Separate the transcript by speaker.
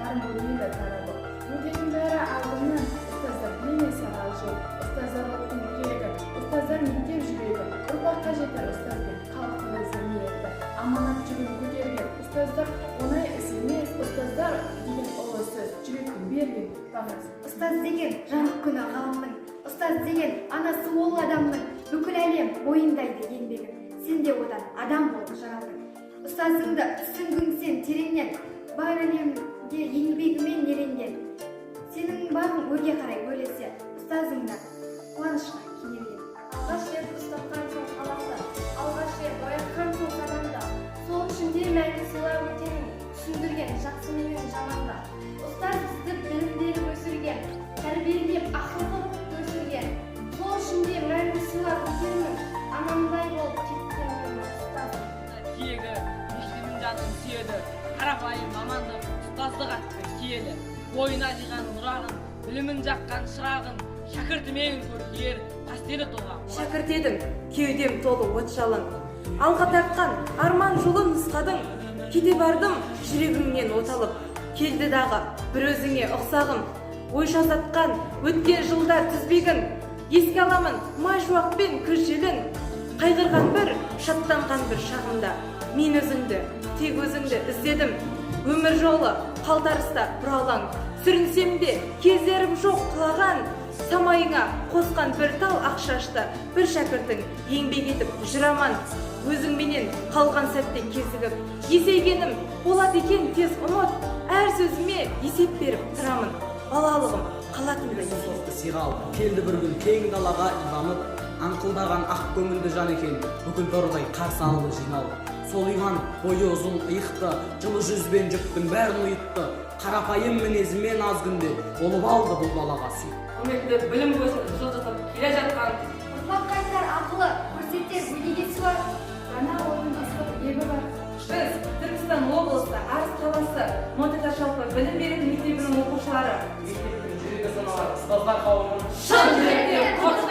Speaker 1: Narın bölümüyle tarabı. Ötekin beri aldığından ustazlar bilmeye sararı yok. Ustazlar okun keregi, ustazlar mektev jüregi. Urpakka jeter ustazlar kalkılı zemiyeti. Amanatçılığın ko'tergan ustazlar onay esilmez. Ustazlar degan o'g'il so'z jurekni bergan bag'as.
Speaker 2: Ustaz degan жарық күні ғаламның, ustaz degan анасы ол адамның бүкіл әлем бойындайды еңбегін. Сен де одан адам болып жаралдың. Ұстазыңды түсінгіңсен тереңнен, бар әлемге еңбегімен еренген. Сенің бағың өрге қарай бөлесе, ұстазыңда қуанышқа кенелген.
Speaker 3: Алғаш рет ұстатқан соң қаламда, алғаш рет оятқан соң санамда. Сол үшін де мәңгі сыйлап өтемін, түсіндірген жақсы менен жаманда. Ұстаз бізді білім беріп өсірген, тәрбиелеп ақыл қылып өсірген. Сол үшін де мәңгі сыйлап өтемін, анамдай болып кеткен ұстазым.
Speaker 4: Тегі, мектебін жанын сүйеді, қарапайым мамандық, ұстаздық атты киелі. Бойына жиған нұрағын, білімін жаққан шырағын, шәкіртімен көргер, қастері толған.
Speaker 5: Шәкірт едім, кеудем толы от жалын. Алға тартқан арман жолын нұсқадың, кете бардым жүрегімнен от алып. Келді дағы бір өзіңе ұқсағым, ойша сатқан өткен жылдар тізбегін. Еске аламын мажуақпен күз желін, қайғырған бір, шаттанған бір шағымда. Мен өзіңді, тек өзіңді іздедім. Өмір жолы қалтарыста бұралаң, сүрінсем де кездерім жоқ құлаған. Самайыңа қосқан бір тал ақшашты, бір шәкіртің еңбек етіп жүраман. Өзіңменен қалған сәтте кезігіп, есейгенім болады екен тез ұмыт. Әр сөзіме есеп беріп тұрамын, балалығым қалатындай есеп.
Speaker 6: Сиғал келді бір күн кең далаға иланып, аңқылдаған ақ көңілді жан екен, бүкіл тордай қарсы алды жиналып. Сол иған бойы ұзын иықты, жылы жүзбен жүктің бәрін ұйытты. Қарапайым мінезімен аз күнде болып алды бұл балаға сый.
Speaker 5: Құрметті білім көзін жылжытып келе жатқан
Speaker 2: Ұрпаққа айтар ақылы көрсетер өнегесі бар,
Speaker 1: Ана орындастық ебі бар.
Speaker 5: біз Түркістан облысы Арыс қаласы Мотета жалпы білім беретін мектебінің оқушылары, мектептің жүрегі саналар ұстаздар қауымын
Speaker 2: шын жүректен құттықтаймыз.